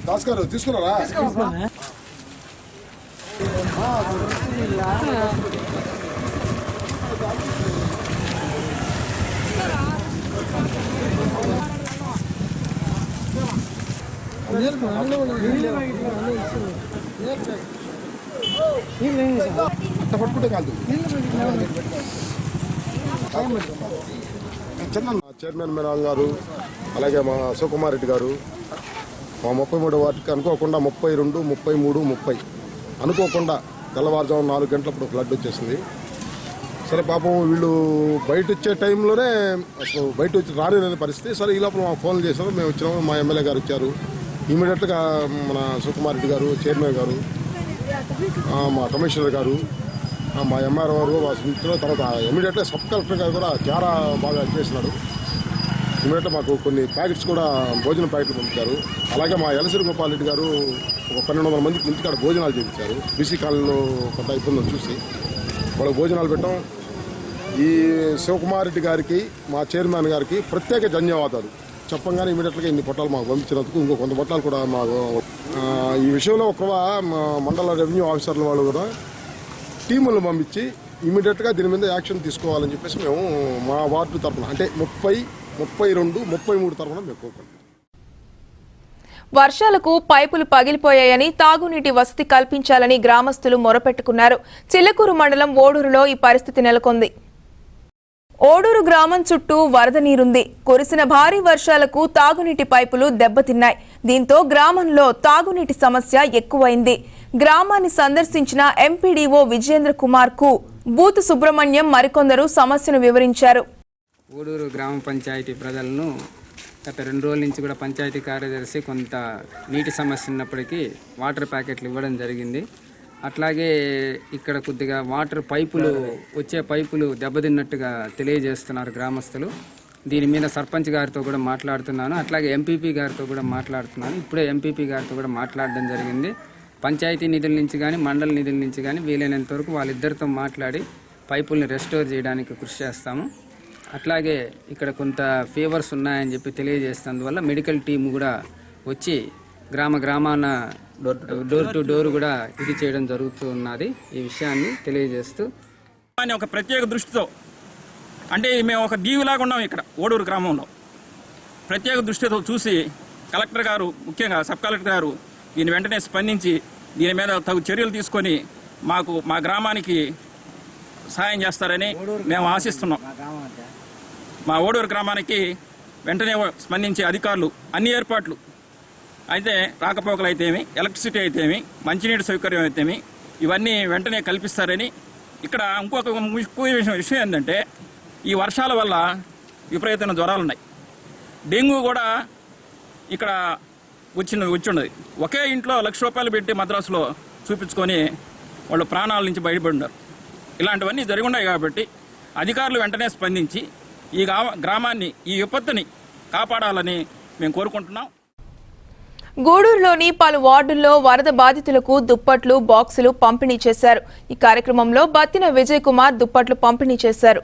భాస్కర్ తీసుకున్నారా? పట్టుకుంటే కాదు. చైర్మన్ మేడం గారు, అలాగే మా శివకుమార్ రెడ్డి గారు, మా 33 వార్డుకి అనుకోకుండా 32, 33, 30 అనుకోకుండా తెల్లవారుజాము 4 గంటలప్పుడు ఫ్లడ్ వచ్చేసింది. సరే పాపం వీళ్ళు బయట వచ్చే టైంలోనే అసలు బయట వచ్చి రాలేని పరిస్థితి. సరే ఈ లోపల మాకు ఫోన్లు చేశారు, మేము వచ్చినాము. మా ఎమ్మెల్యే గారు వచ్చారు. ఇమీడియట్గా మన శివకుమార్ రెడ్డి గారు, చైర్మన్ గారు, మా కమిషనర్ గారు, మా ఎంఆర్ఓ గారు, మా మిత్రులు, తర్వాత ఇమీడియట్గా సబ్ కలెక్టర్ గారు కూడా చాలా బాగా చేసినాడు. ఇమీడియట్గా మాకు కొన్ని ప్యాకెట్స్ కూడా భోజనం ప్యాకెట్లు పంపించారు. అలాగే మా ఎలసిరి గోపాల్ రెడ్డి గారు ఒక 1200 మందికి ఇంటికాడ భోజనాలు చేయించారు. బీసీ కాలనీలో కొంత ఇబ్బందులు చూసి వాళ్ళకి భోజనాలు పెట్టాం. ఈ శివకుమార్ రెడ్డి గారికి, మా చైర్మన్ గారికి ప్రత్యేక ధన్యవాదాలు చెప్పంగానే ఇమీడియట్గా ఇన్ని పొట్టాలు మాకు పంపించినందుకు. ఇంకో కొంత పొట్టాలు కూడా మాకు ఈ విషయంలో ఒక మండల రెవెన్యూ ఆఫీసర్ల వాళ్ళు కూడా టీములను పంపించి ఇమీడియట్గా దీని మీద యాక్షన్ తీసుకోవాలని చెప్పేసి మేము మా వార్డు తరఫున అంటే 30, 32, 33 తరఫున మేము కోరుకుంటాం. వర్షాలకు పైపులు పగిలిపోయాయని తాగునీటి వసతి కల్పించాలని గ్రామస్తులు మొరపెట్టుకున్నారు. చిల్లకూరు మండలం ఓడూరులో ఈ పరిస్థితి నెలకొంది. ఓడూరు గ్రామం చుట్టూ వరద నీరుంది. కురిసిన భారీ వర్షాలకు తాగునీటి పైపులు దెబ్బతిన్నాయి. దీంతో గ్రామంలో తాగునీటి సమస్య ఎక్కువైంది. గ్రామాన్ని సందర్శించిన ఎంపీడీఓ విజయేంద్ర కుమార్ కు బూతు సుబ్రహ్మణ్యం మరికొందరు సమస్యను వివరించారు. ఓడూరు గ్రామ పంచాయతీ ప్రజలను గత 2 రోజుల నుంచి కూడా పంచాయతీ కార్యదర్శి కొంత నీటి సమస్య ఉన్నప్పటికీ వాటర్ ప్యాకెట్లు ఇవ్వడం జరిగింది. అట్లాగే ఇక్కడ కొద్దిగా వాటర్ పైపులు వచ్చే పైపులు దెబ్బతిన్నట్టుగా తెలియజేస్తున్నారు గ్రామస్తులు. దీని మీద సర్పంచ్ గారితో కూడా మాట్లాడుతున్నాను, అట్లాగే ఎంపీపీ గారితో కూడా మాట్లాడుతున్నాను. ఇప్పుడే ఎంపీపీ గారితో కూడా మాట్లాడడం జరిగింది. పంచాయతీ నిధుల నుంచి కానీ మండల నిధుల నుంచి కానీ వీలైనంత వరకు వాళ్ళిద్దరితో మాట్లాడి పైపుల్ని రెస్టోర్ చేయడానికి కృషి చేస్తాము. అట్లాగే ఇక్కడ కొంత ఫీవర్స్ ఉన్నాయని చెప్పి తెలియజేస్తున్నందువల్ల మెడికల్ టీం కూడా వచ్చి గ్రామాన డోర్ టు డోర్ కూడా ఇది చేయడం జరుగుతూ ఉన్నది. ఈ విషయాన్ని తెలియజేస్తూ ఒక ప్రత్యేక దృష్టితో, అంటే మేము ఒక దీవిలాగా ఉన్నాం ఇక్కడ ఓడూరు గ్రామంలో, ప్రత్యేక దృష్టితో చూసి కలెక్టర్ గారు, ముఖ్యంగా సబ్ కలెక్టర్ గారు దీని వెంటనే స్పందించి దీని మీద తగు చర్యలు తీసుకొని మా గ్రామానికి సహాయం చేస్తారని మేము ఆశిస్తున్నాం. మా ఓడూరు గ్రామానికి వెంటనే స్పందించే అధికారులు అన్ని ఏర్పాట్లు అయితే, రాకపోకలు అయితేమి, ఎలక్ట్రిసిటీ అయితేమి, మంచినీటి సౌకర్యం అయితేమి, ఇవన్నీ వెంటనే కల్పిస్తారని. ఇక్కడ ఇంకొక ముఖ్య విషయం ఏంటంటే, ఈ వర్షాల వల్ల విపరీతమైన జ్వరాలు ఉన్నాయి. డెంగ్యూ కూడా ఇక్కడ వచ్చిన్నది. ఒకే ఇంట్లో ₹1,00,000 పెట్టి మద్రాసులో చూపించుకొని వాళ్ళు ప్రాణాల నుంచి బయటపడినారు. ఇలాంటివన్నీ జరిగి ఉన్నాయి కాబట్టి అధికారులు వెంటనే స్పందించి ఈ గ్రామాన్ని, ఈ విపత్తుని కాపాడాలని మేము కోరుకుంటున్నాం. గూడూరులోని పలు వార్డుల్లో వరద బాధితులకు దుప్పట్లు, బాక్సులు పంపిణీ చేశారు. ఈ కార్యక్రమంలో బత్తిన విజయ్ కుమార్ దుప్పట్లు పంపిణీ చేశారు.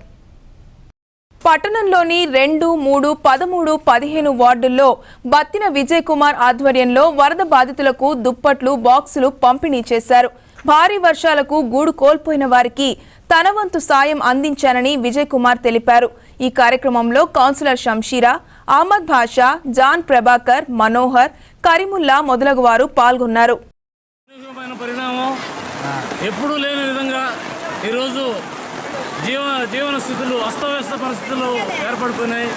పట్టణంలోని 2, 3, 13, 15 వార్డుల్లో బత్తిన విజయ్ కుమార్ ఆధ్వర్యంలో వరద బాధితులకు దుప్పట్లు, బాక్సులు పంపిణీ చేశారు. భారీ వర్షాలకు గూడు కోల్పోయిన వారికి తన వంతు సాయం అందించానని విజయ్ కుమార్ తెలిపారు. ఈ కార్యక్రమంలో కౌన్సిలర్ షంషీరా, అహ్మద్ భాషా, జాన్ ప్రభాకర్, మనోహర్, కరీముల్లా మొదలగు వారు పాల్గొన్నారు. పరిణామం ఎప్పుడూ లేని విధంగా ఈరోజు జీవన స్థితులు అస్తవ్యస్త పరిస్థితులు ఏర్పడిపోయినాయి.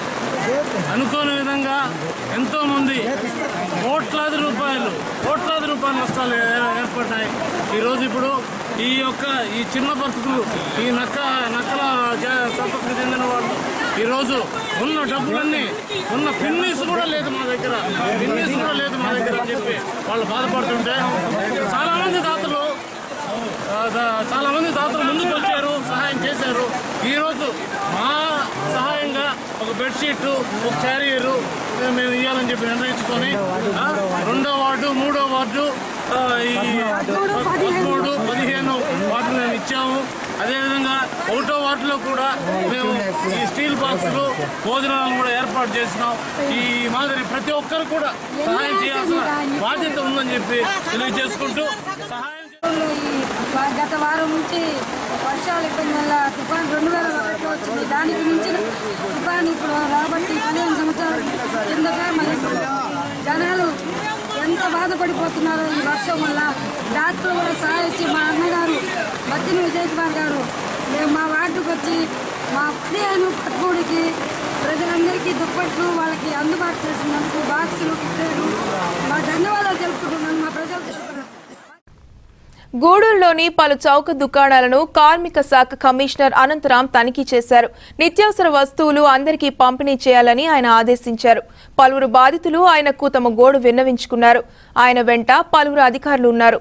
అనుకోని విధంగా ఎంతోమంది కోట్లాది రూపాయలు నష్టాలు ఏర్పడ్డాయి. ఈరోజు ఇప్పుడు ఈ చిన్న పరిస్థితులు, ఈ నక్కల సంపత్తికి చెందిన వాళ్ళు ఈరోజు ఉన్న డబ్బులన్నీ, ఉన్న పిన్నీస్ కూడా లేదు మా దగ్గర అని చెప్పి వాళ్ళు బాధపడుతుంటే చాలామంది దాతలు ముందుకు వచ్చారు, సహాయం చేశారు. ఈరోజు మా సహాయంగా ఒక బెడ్షీట్, ఒక క్యారియరు మేము ఇవ్వాలని చెప్పి నిర్ణయించుకొని 2వ వార్డు, 3వ వార్డు, 13, 15 వార్డులు మేము ఇచ్చాము. అదేవిధంగా 1వ వార్డులో కూడా మేము ఈ స్టీల్ బాక్సులు, భోజనాలను కూడా ఏర్పాటు చేసినాం. ఈ మాదిరి ప్రతి ఒక్కరు కూడా సహాయం చేయాల్సిన బాధ్యత ఉందని చెప్పి తెలియజేసుకుంటూ సహాయం గత వారం నుంచి వర్షాలు ఇబ్బంది వల్ల తుఫాన్ 2001లో వచ్చింది. దానికి మించిన తుఫాన్ ఇప్పుడు రాబట్టి 15 సంవత్సరాల కిందట మరి జనాలు ఎంత బాధపడిపోతున్నారో ఈ వర్షం వల్ల. డాక్టర్లు కూడా సహాయించి మా అన్నగారు బత్తిన విజయ్ కుమార్ గారు మేము మా వార్డుకు వచ్చి మా 15 ప్రజలందరికీ దుప్పట్లు వాళ్ళకి అందుబాటు చేసినందుకు బాక్సులు ఇచ్చారు. మా ధన్యవాదాలు తెలుపుకుంటున్నాను మా ప్రజలకు. గూడూరులోని పలు చౌక దుకాణాలను కార్మిక శాఖ కమిషనర్ అనంతరాం తనిఖీ చేశారు. నిత్యావసర వస్తువులు అందరికీ పంపిణీ చేయాలని ఆయన ఆదేశించారు. పలువురు బాధితులు ఆయనకు తమ గోడు విన్నవించుకున్నారు. ఆయన వెంట పలువురు అధికారులు ఉన్నారు.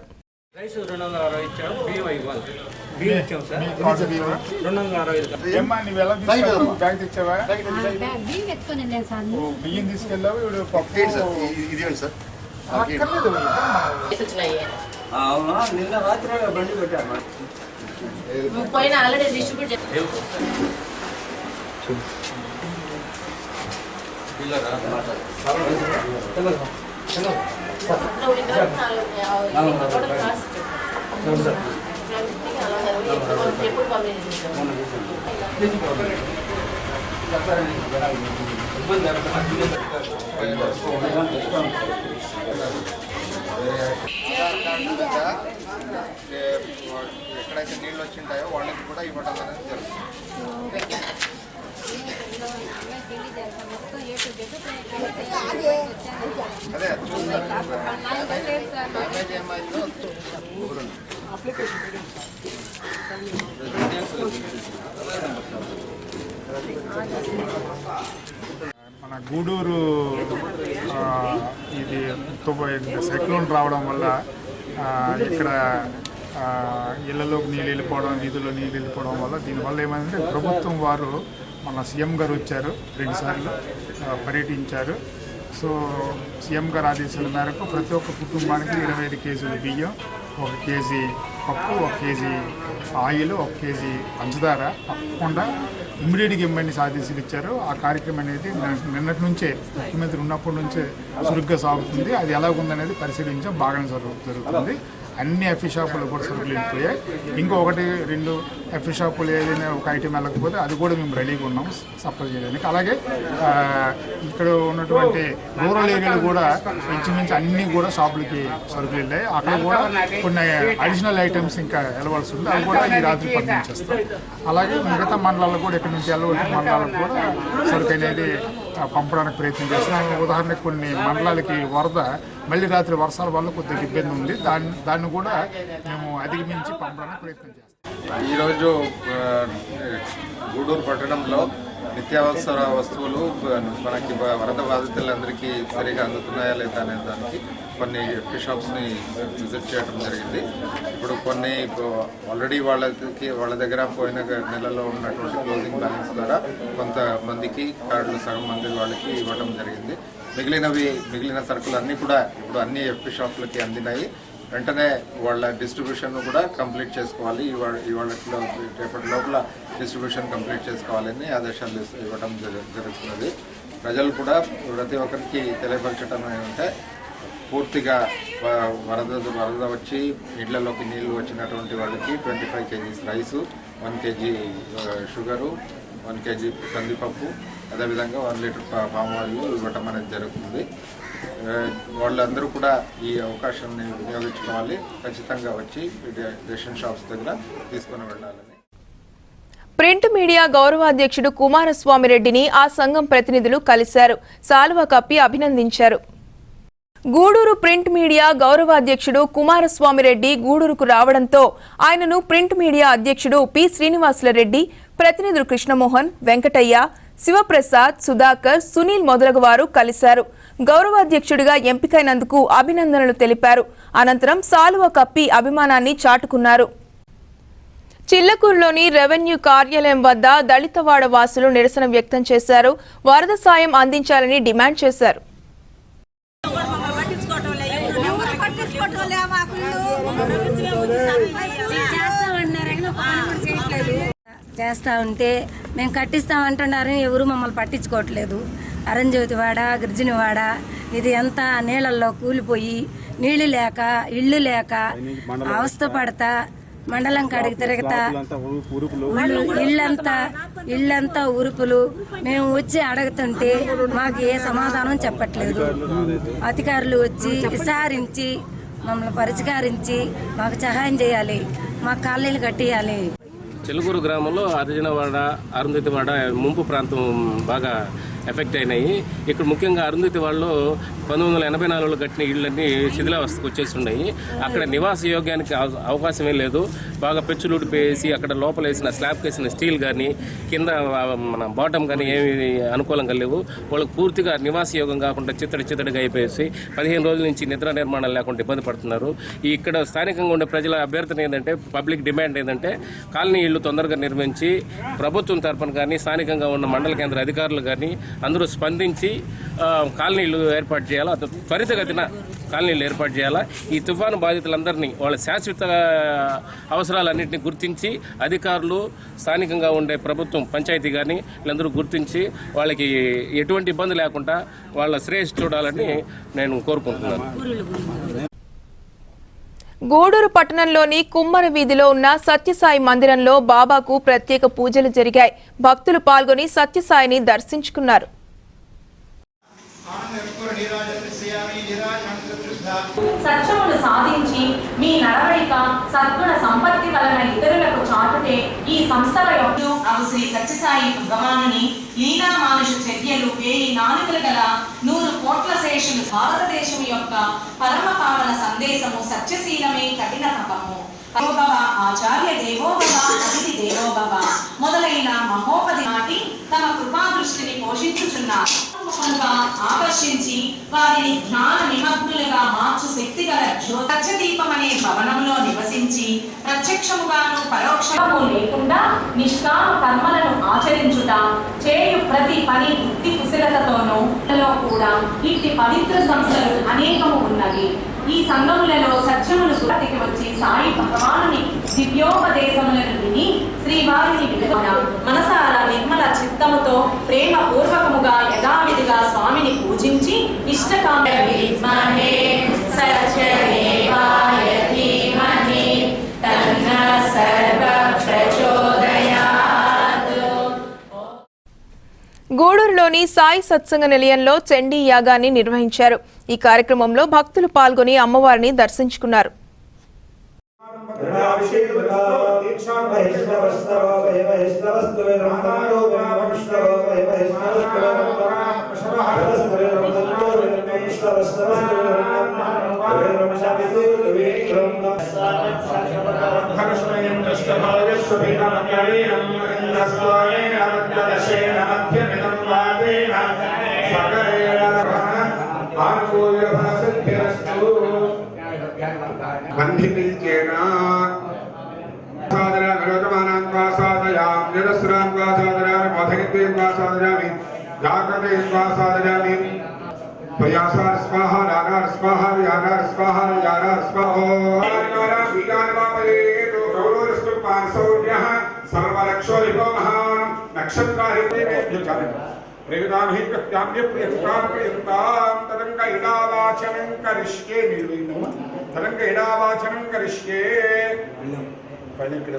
అవునా, నిన్న రాత్రి బండి పెట్టారు. ఆల్రెడీ డిస్ట్రిబ్యూట్ ఎక్కడైతే నీళ్ళు వచ్చింటాయో వాళ్ళకి కూడా ఇవ్వడం అనేది జరుగుతుంది. అదే చూస్తారు డ్యామేజ్ ఏమైందో మన గూడూరు ఇది సైక్లోన్ రావడం వల్ల ఇక్కడ ఇళ్లలోకి నీళ్ళు వెళ్ళిపోవడం, వీధుల్లో నీళ్ళు వెళ్ళిపోవడం వల్ల దీనివల్ల ఏమైందంటే ప్రభుత్వం వారు మన సీఎం గారు వచ్చారు, 2 సార్లు పర్యటించారు. సో సీఎం గారు ఆదేశాల మేరకు ప్రతి ఒక్క కుటుంబానికి 25 కేజీలు బియ్యం, 1 కేజీ పప్పు, 1 కేజీ ఆయిల్, 1 కేజీ పంచదార తప్పకుండా ఇమ్మీడియట్గా ఇమ్మని ఆదేశాలు ఇచ్చారు. ఆ కార్యక్రమం అనేది నిన్నటి నుంచే ముఖ్యమంత్రి ఉన్నప్పటి నుంచే చురుగ్గా సాగుతుంది. అది ఎలాగుందనేది పరిశీలించాం. బాగానే జరుగుతుంది. అన్ని ఎఫ్ఈ షాపులు కూడా సరుకులు వెళ్ళిపోయాయి. ఇంకొకటి 2 ఎఫ్ఈ షాపులు ఏదైనా ఒక ఐటెం వెళ్ళకపోతే అది కూడా మేము రెడీగా ఉన్నాం సప్లై చేయడానికి. అలాగే ఇక్కడ ఉన్నటువంటి రూరల్ ఏరియాలు కూడా ఇంచుమించు అన్నీ కూడా షాపులకి సరుకులు వెళ్ళాయి. అక్కడ కూడా కొన్ని అడిషనల్ ఐటమ్స్ ఇంకా వెళ్ళవలసి ఉంది. అది కూడా ఈ రాత్రి పంపించేస్తాం. అలాగే మిగతా మండలాలకు కూడా ఇక్కడ నుంచి వెళ్ళవలసిన మండలాలకు కూడా సరుకు అనేది పంపడానికి ప్రయత్నం చేస్తున్నాం. ఉదాహరణకు కొన్ని మండలాలకి వరద మళ్ళీ రాత్రి వర్షాల వల్ల కొద్దిగా ఇబ్బంది ఉంది. దాన్ని కూడా మేము అధిగమించి పంపడానికి ప్రయత్నం చేస్తాం. ఈరోజు గూడూరు పట్టణంలో నిత్యావసర వస్తువులు మనకి వరద బాధితులందరికీ సరిగా అందుతున్నాయా లేదా అనే దానికి కొన్ని ఎఫ్టీ షాప్స్ని విజిట్ చేయడం జరిగింది. ఇప్పుడు కొన్ని ఆల్రెడీ వాళ్ళ దగ్గర పోయిన నెలలో ఉన్నటువంటి క్లోజింగ్ బ్యాలెన్స్ ద్వారా కొంతమందికి కార్డులు సగం మంది వాళ్ళకి ఇవ్వడం జరిగింది. మిగిలిన సరుకులు అన్నీ కూడా ఇప్పుడు అన్ని ఎఫ్టీ షాపులకి అందినాయి. వెంటనే వాళ్ళ డిస్ట్రిబ్యూషన్ కూడా కంప్లీట్ చేసుకోవాలి. రేపటి లోపల డిస్ట్రిబ్యూషన్ కంప్లీట్ చేసుకోవాలని ఆదేశాలు ఇవ్వడం జరుగుతున్నది. ప్రజలు కూడా ప్రతి ఒక్కరికి తెలియపరచడం ఏంటంటే పూర్తిగా వరద వచ్చి ఇళ్లలోకి నీళ్లు వచ్చినటువంటి వాళ్ళకి 25 kgs rice, 1 kg sugar, 1 kg కందిపప్పు, అదేవిధంగా 1 లీటర్ పామ్ ఆయిల్ ఇవ్వటం అనేది జరుగుతుంది. వాళ్ళందరూ కూడా ఈ అవకాశాన్ని వినియోగించుకోవాలి. ఖచ్చితంగా వచ్చి రేషన్ షాప్స్ దగ్గర తీసుకుని వెళ్ళాలని. ప్రింట్ మీడియా గౌరవాధ్యక్షుడు కుమారస్వామి రెడ్డిని ఆ సంఘం ప్రతినిధులు కలిశారు. సాలువా కప్పి అభినందించారు. గూడూరు ప్రింట్ మీడియా గౌరవాధ్యక్షుడు కుమారస్వామి రెడ్డి గూడూరుకు రావడంతో ఆయనను ప్రింట్ మీడియా అధ్యక్షుడు పి శ్రీనివాసులరెడ్డి, ప్రతినిధులు కృష్ణమోహన్, వెంకటయ్య, శివప్రసాద్, సుధాకర్, సునీల్ మొదలగు వారు కలిశారు. గౌరవాధ్యక్షుడిగా ఎంపికైనందుకు అభినందనలు తెలిపారు. అనంతరం సాలువా కప్పి అభిమానాన్ని చాటుకున్నారు. చిల్లకూరులోని రెవెన్యూ కార్యాలయం వద్ద దళితవాడ వాసులు నిరసన వ్యక్తం చేశారు. వరద సాయం అందించాలని డిమాండ్ చేశారు. చేస్తా ఉంటే మేము కట్టిస్తామంటున్నారని ఎవరు మమ్మల్ని పట్టించుకోవట్లేదు. అరంజ్యోతివాడ, గిరిజనవాడ ఇది ఎంత నీళ్ళల్లో కూలిపోయి నీళ్లు లేక ఇళ్ళు లేక అవస్థ పడతా మండలం కాడికి తిరగతా ఇళ్ళంతా ఉరుపులు. మేము వచ్చి అడుగుతుంటే మాకు ఏ సమాధానం చెప్పట్లేదు. అధికారులు వచ్చి విచారించి మమ్మల్ని పరిష్కరించి మాకు సహాయం చేయాలి. మాకు కాలనీలు కట్టియాలి. చిలుకూరు గ్రామంలో అర్జునవాడ, అరుంధతివాడ ముంపు ప్రాంతం బాగా ఎఫెక్ట్ అయినాయి. ఇక్కడ ముఖ్యంగా అరుంధతివాడలో 1984లో కట్టిన ఇళ్ళన్నీ శిథిలావస్థకు వచ్చేసి ఉన్నాయి. అక్కడ నివాస యోగ్యానికి అవకాశమే లేదు. బాగా పెచ్చులుడి పేసి అక్కడ లోపల వేసిన స్లాబ్కి వేసిన స్టీల్ కానీ కింద మన బాటమ్ కానీ ఏమి అనుకూలంగా లేవు. వాళ్ళకి పూర్తిగా నివాస యోగం కాకుండా చిత్తడిగా అయిపోయేసి 15 రోజుల నుంచి నిద్ర నిర్మాణం లేకుండా ఇబ్బంది పడుతున్నారు. ఇక్కడ స్థానికంగా ఉండే ప్రజల అభ్యర్థన ఏంటంటే, పబ్లిక్ డిమాండ్ ఏంటంటే కాలనీ ఇళ్లు తొందరగా నిర్మించి ప్రభుత్వం తరఫున కానీ స్థానికంగా ఉన్న మండల కేంద్ర అధికారులు కానీ అందరూ స్పందించి కాలనీలు ఏర్పాటు చేయాలా, త్వరితగతిన కాలనీలు ఏర్పాటు చేయాలా. ఈ తుఫాను బాధితులందరినీ వాళ్ళ శాశ్వత అవసరాలన్నింటినీ గుర్తించి అధికారులు, స్థానికంగా ఉండే ప్రభుత్వం, పంచాయతీ కానీ వీళ్ళందరూ గుర్తించి వాళ్ళకి ఎటువంటి ఇబ్బంది లేకుండా వాళ్ళ శ్రేయస్సు చూడాలని నేను కోరుకుంటున్నాను. గూడూరు పట్టణంలోని కుమ్మర వీధిలో ఉన్న సత్యసాయి మందిరంలో బాబాకు ప్రత్యేక పూజలు జరిగాయి. భక్తులు పాల్గొని సత్యసాయిని దర్శించుకున్నారు. సత్యమును సాధించి మీ నడవడిక సద్గుణ సంపత్తి వలన ఇతరులకు చాటుతే ఈ సంస్థల యొక్క శ్రీ సత్యసాయి భగవానుని లీలా మానుష చర్యలు 1000 నాలుకలు గల 100 కోట్ల శేషులు భారతదేశం యొక్క పరమ పావన సందేశము సత్యశీలమే కఠిన తపము దేవోభవ ఆచార్య దేవోభవ అతిథి దేవోభవ మొదలైన మహోపది నాటి తమ కృపా దృష్టిని పోషించుచున్నారు. ఆకర్షించి వారిని జ్ఞాన నిమగ్నులుగా మార్చు శక్తి గల సత్యదీపం అనే భవనంలో నివసించి ప్రత్యక్షముగాను పరోక్షము లేకుండా నిష్కామ కర్మలను ఆచరించుట, చేయు ప్రతి పని బుద్ధి కుశలతతోనూ కూడా కూడా ఇట్టి పవిత్ర సంస్థలు అనేకము ఉన్నవి. ఈ సంఘములలో సత్యములు సురతికి వచ్చి సాయి భగవానుని దివ్యోపదేశములను విని శ్రీవారిని విలువన మనసారా నిర్మల చిత్తముతో ప్రేమ పూర్వకముగా యథావిధిగా స్వామిని పూజించి ఇష్టకామ్యమని గూడూరులోని సాయి సత్సంగ నిలయంలో చండీ యాగాన్ని నిర్వహించారు. ఈ కార్యక్రమంలో భక్తులు పాల్గొని అమ్మవారిని దర్శించుకున్నారు. प्रयासार स्वाहा नानार स्वाहा यानार स्वाहा यानार स्वाहा विज्ञानवापले तो गौरवस्तु 500 सर्वरक्षो लिपो महान नक्षत्राहिते युचाले प्रेदामहि प्रत्याम्य प्रियताम प्रियताम तदंग इडावाचनं करिष्ये निर्विनो तदंग इडावाचनं करिष्ये पहले ఇక్కడ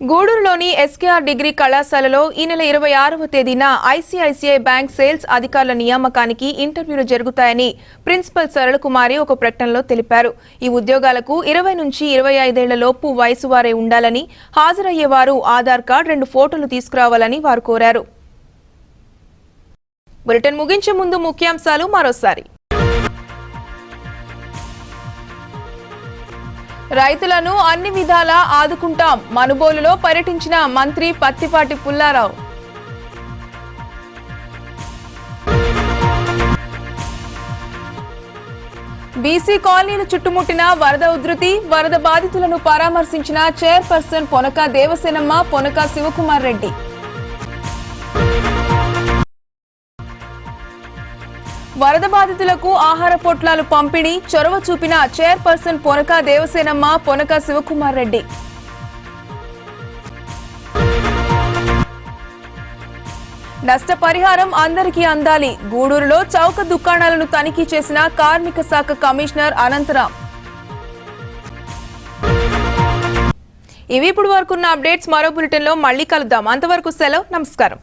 గూడూరులోని ఎస్కేఆర్ డిగ్రీ కళాశాలలో ఈ నెల 26వ తేదీన ఐసీఐసీఐ బ్యాంక్ సేల్స్ అధికారుల నియామకానికి ఇంటర్వ్యూలు జరుగుతాయని ప్రిన్సిపల్ సరళకుమారి ఒక ప్రకటనలో తెలిపారు. ఈ ఉద్యోగాలకు 20 నుంచి 25 ఏళ్ల లోపు వయసు వారే ఉండాలని, హాజరయ్యేవారు ఆధార్ కార్డు 2 ఫోటోలు తీసుకురావాలని వారు కోరారు. బులెటిన్ ముగించే ముందు ముఖ్యాంశాలు మరోసారి. రైతులను అన్ని విధాలా ఆదుకుంటాం, మనుబోలులో పర్యటించిన మంత్రి పత్తిపాటి పుల్లారావు. బీసీ కాలనీలు చుట్టుముట్టిన వరద ఉధృతి, వరద బాధితులను పరామర్శించిన చైర్పర్సన్ పొనక దేవసేనమ్మ, పొనక శివకుమార్ రెడ్డి. వరద బాధితులకు ఆహార పొట్లాలు పంపిణీ, చొరవ చూపిన చైర్పర్సన్ పొనక దేవసేనమ్మ, పొనక శివకుమార్ రెడ్డి. నష్టపరిహారం అందరికీ అందాలి, గూడూరులో చౌక దుకాణాలను తనిఖీ చేసిన కార్మిక శాఖ కమిషనర్ అనంతరాం. ఇవి ఇప్పుడు వరకున్న అప్డేట్స్. మరో బులెటిన్లో మళ్ళీ కలుద్దాం. అంతవరకు సెలవు, నమస్కారం.